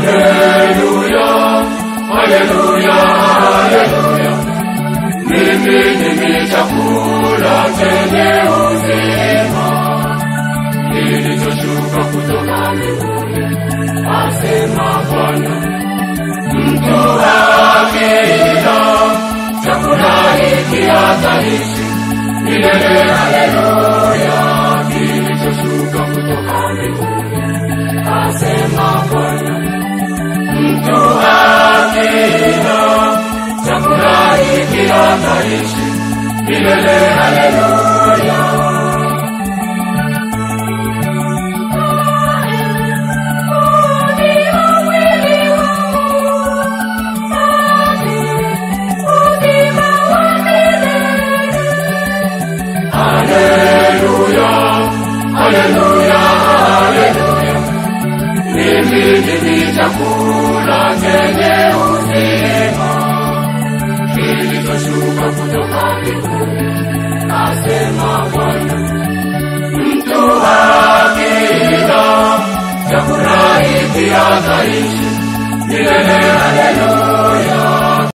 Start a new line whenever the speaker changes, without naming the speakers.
Haleluya, haleluya, haleluya. Mimi ndimi chakula chenye uzima, kilichoshuka kutoka mbinguni, asema Bwana. Mtu akila chakula hiki ataishi milele. Haleluya, kilichoshuka kutoka mbinguni, asema Bwana. Mtu akila chakula hiki ataishi milele. Haleluya. Haleluya, haleluya, haleluya. Mimi ndimi chakula chenye uzima, kilichoshuka kutoka mbinguni, asema Bwana. Mtu akila chakula hiki ataishi milele. Haleluya.